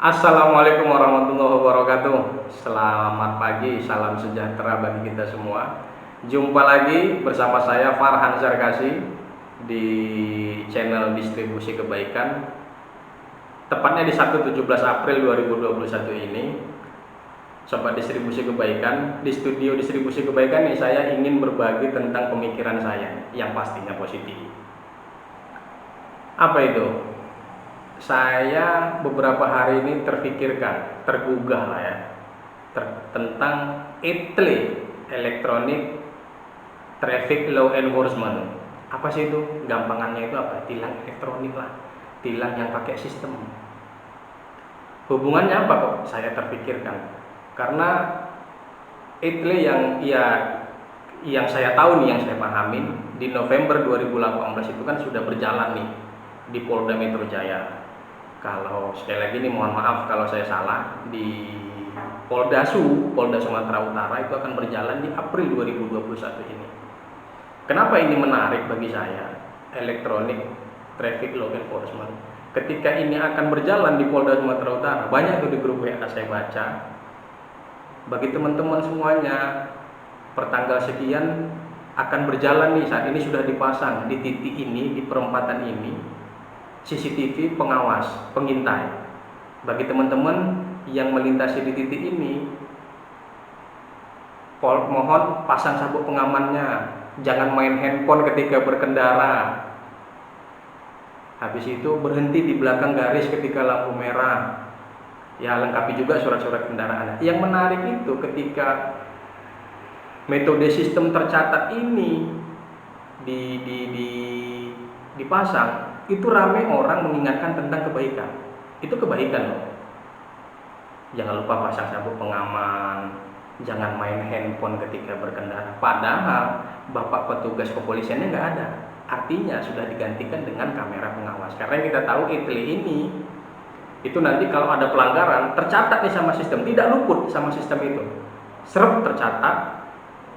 Assalamualaikum warahmatullahi wabarakatuh. Selamat pagi, salam sejahtera bagi kita semua. Jumpa lagi bersama saya Farhan Zarkasi di channel Distribusi Kebaikan. Tepatnya di Sabtu 17 April 2021 ini, Sobat Distribusi Kebaikan, di studio Distribusi Kebaikan ini saya ingin berbagi tentang pemikiran saya yang pastinya positif. Apa itu? Saya beberapa hari ini tergugah lah ya, tentang ETLE, Electronic Traffic Law Enforcement. Apa sih itu? Gampangannya itu apa? Tilang elektronik lah, tilang yang pakai sistem. Hubungannya apa kok saya terpikirkan? Karena ETLE yang saya tahu nih, yang saya pahamin, di November 2018 itu kan sudah berjalan nih di Polda Metro Jaya. Kalau sekali lagi nih mohon maaf kalau saya salah, di Polda Sumatera Utara itu akan berjalan di April 2021 ini. Kenapa ini menarik bagi saya? Electronic Traffic Law Enforcement. Ketika ini akan berjalan di Polda Sumatera Utara, banyak tuh di grup WA saya baca. Bagi teman-teman semuanya, pertanggal sekian akan berjalan nih, saat ini sudah dipasang di titik ini, di perempatan ini, CCTV pengawas, pengintai. Bagi teman-teman yang melintasi di titik ini, mohon pasang sabuk pengamannya, jangan main handphone ketika berkendara. Habis itu berhenti di belakang garis ketika lampu merah. Ya, lengkapi juga surat-surat kendaraan. Yang menarik itu ketika metode sistem tercatat ini dipasang, itu ramai orang mengingatkan tentang kebaikan. Itu kebaikan loh. Jangan lupa pasang sabuk pengaman, jangan main handphone ketika berkendara. Padahal bapak petugas kepolisiannya nggak ada. Artinya sudah digantikan dengan kamera pengawas. Karena kita tahu ETLE ini itu nanti kalau ada pelanggaran tercatat nih sama sistem, tidak luput sama sistem itu. Serap tercatat,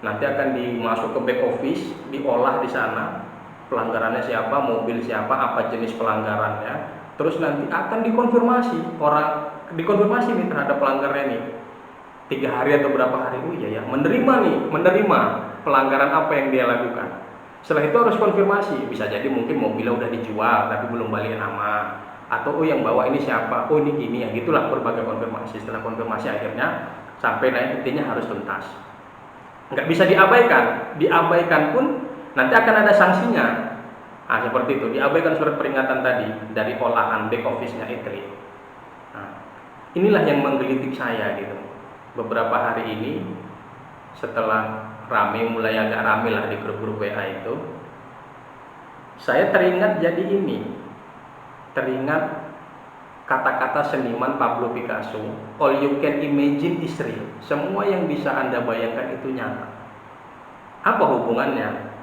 nanti akan dimasuk ke back office, diolah di sana. Pelanggarannya siapa, mobil siapa, apa jenis pelanggarannya, terus nanti akan dikonfirmasi nih terhadap pelanggarnya nih 3 hari atau berapa hari. Oh iya ya, menerima pelanggaran apa yang dia lakukan. Setelah itu harus konfirmasi, bisa jadi mungkin mobilnya udah dijual tapi belum balik nama, atau yang bawa ini siapa, oh ini gini ya, gitulah berbagai konfirmasi. Setelah konfirmasi akhirnya sampai naik intinya harus tuntas. Nggak bisa diabaikan pun nanti akan ada sanksinya. Nah, seperti itu, diabaikan surat peringatan tadi dari olahan back office-nya ETLE. Nah, inilah yang menggelitik saya gitu. Beberapa hari ini setelah mulai agak rame lah di grup-grup WA itu, saya teringat kata-kata seniman Pablo Picasso, all you can imagine is real. Semua yang bisa Anda bayangkan itu nyata. Apa hubungannya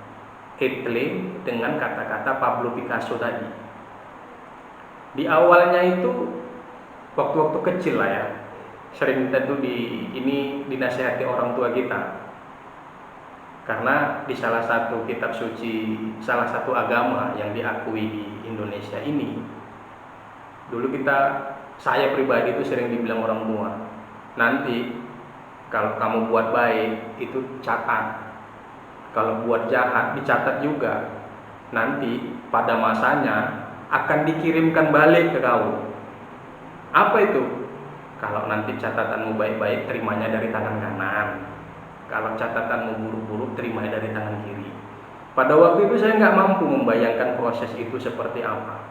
ETLE dengan kata-kata Pablo Picasso tadi? Di awalnya itu waktu-waktu kecil lah ya, sering kita tuh dinasihati orang tua kita. Karena di salah satu kitab suci, salah satu agama yang diakui di Indonesia ini, dulu saya pribadi itu sering dibilang orang tua, nanti kalau kamu buat baik itu catat, kalau buat jahat dicatat juga, nanti pada masanya akan dikirimkan balik ke kamu. Apa itu? Kalau nanti catatanmu baik-baik, terimanya dari tangan kanan. Kalau catatanmu buruk-buruk, terimanya dari tangan kiri. Pada waktu itu saya nggak mampu membayangkan proses itu seperti apa.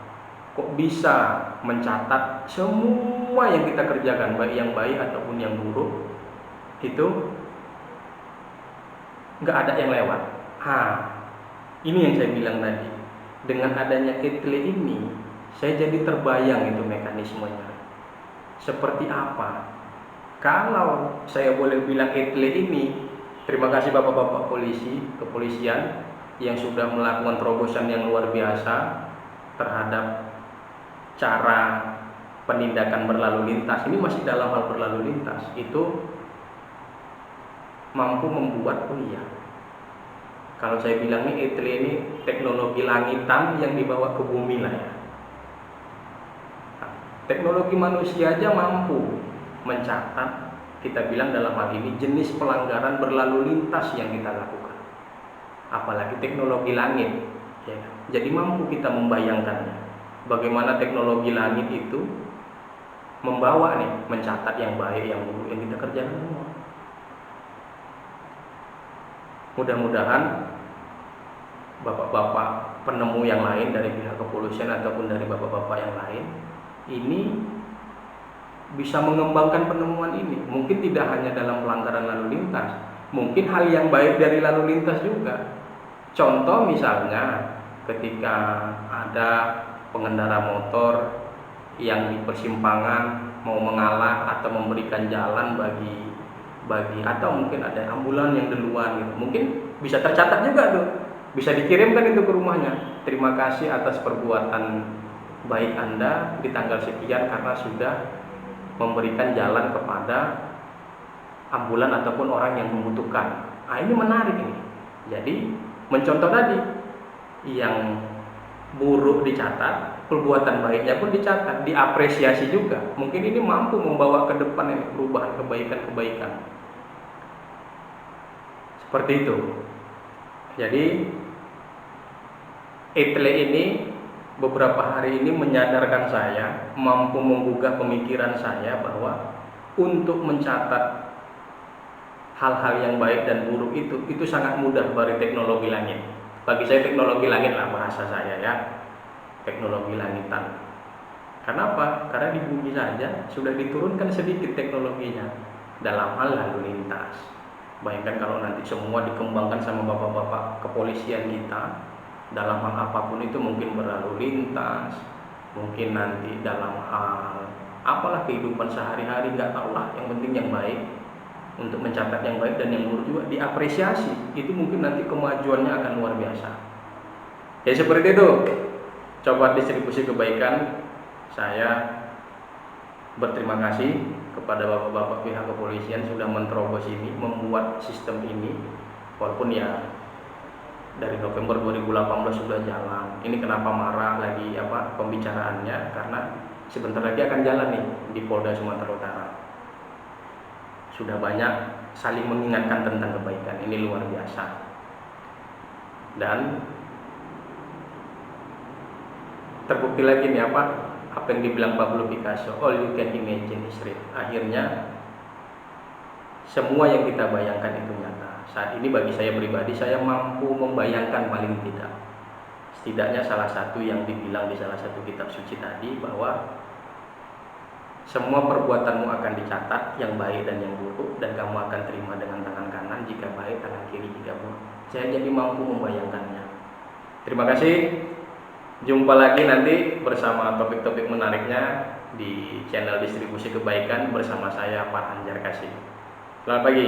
Kok bisa mencatat semua yang kita kerjakan, baik yang baik ataupun yang buruk, itu nggak ada yang lewat. Ini yang saya bilang tadi. Dengan adanya ETLE ini, saya jadi terbayang itu mekanismenya. Seperti apa? Kalau saya boleh bilang ETLE ini, terima kasih bapak-bapak kepolisian yang sudah melakukan terobosan yang luar biasa terhadap cara penindakan berlalu lintas. Ini masih dalam hal berlalu lintas, itu mampu membuat kalau saya bilang nih ETLE ini teknologi langitan yang dibawa ke bumi lah ya. Teknologi manusia aja mampu mencatat, kita bilang dalam hal ini jenis pelanggaran berlalu lintas yang kita lakukan. Apalagi teknologi langit, ya. Jadi mampu kita membayangkannya, bagaimana teknologi langit itu membawa nih, mencatat yang baik, yang buruk yang kita kerjakan semua. Mudah-mudahan bapak-bapak penemu yang lain dari pihak kepolisian ataupun dari bapak-bapak yang lain ini bisa mengembangkan penemuan ini. Mungkin tidak hanya dalam pelanggaran lalu lintas, mungkin hal yang baik dari lalu lintas juga. Contoh misalnya ketika ada pengendara motor yang di persimpangan mau mengalah atau memberikan jalan bagi atau mungkin ada ambulan yang duluan gitu. Mungkin bisa tercatat juga tuh. Bisa dikirimkan itu ke rumahnya. Terima kasih atas perbuatan baik Anda di tanggal sekian karena sudah memberikan jalan kepada ambulan ataupun orang yang membutuhkan. Nah, ini menarik ini. Jadi mencontoh tadi, yang buruk dicatat, perbuatan baiknya pun dicatat, diapresiasi juga. Mungkin ini mampu membawa ke depan ini perubahan, kebaikan-kebaikan. Seperti itu. Jadi ETLE ini beberapa hari ini menyadarkan saya, mampu menggugah pemikiran saya bahwa untuk mencatat hal-hal yang baik dan buruk itu sangat mudah dari teknologi langit. Bagi saya teknologi langit lah bahasa saya ya, teknologi langitan. Kenapa? Karena di bumi saja sudah diturunkan sedikit teknologinya dalam hal lalu lintas. Bayangkan kalau nanti semua dikembangkan sama bapak-bapak kepolisian kita dalam hal apapun itu, mungkin berlalu lintas, mungkin nanti dalam hal apalah kehidupan sehari-hari, nggak tahu lah, yang penting yang baik, untuk mencatat yang baik dan yang buruk juga diapresiasi. Itu mungkin nanti kemajuannya akan luar biasa. Ya seperti itu. Coba distribusi kebaikan. Saya berterima kasih kepada bapak-bapak pihak kepolisian sudah menerobos ini, membuat sistem ini. Walaupun ya dari November 2018 sudah jalan. Ini kenapa marah lagi pembicaraannya, karena sebentar lagi akan jalan nih di Polda Sumatera Utara. Sudah banyak saling mengingatkan tentang kebaikan. Ini luar biasa. Dan terbukti lagi nih apa yang dibilang Pablo Picasso, all you can imagine is real. Akhirnya semua yang kita bayangkan itu nyata. Saat ini bagi saya pribadi, saya mampu membayangkan paling tidak, setidaknya salah satu yang dibilang di salah satu kitab suci tadi, bahwa semua perbuatanmu akan dicatat, yang baik dan yang buruk, dan kamu akan terima dengan tangan kanan jika baik, tangan kiri jika buruk. Saya jadi mampu membayangkannya. Terima kasih. Jumpa lagi nanti bersama topik-topik menariknya di channel Distribusi Kebaikan bersama saya, Pak Anjar Kasih. Selamat pagi.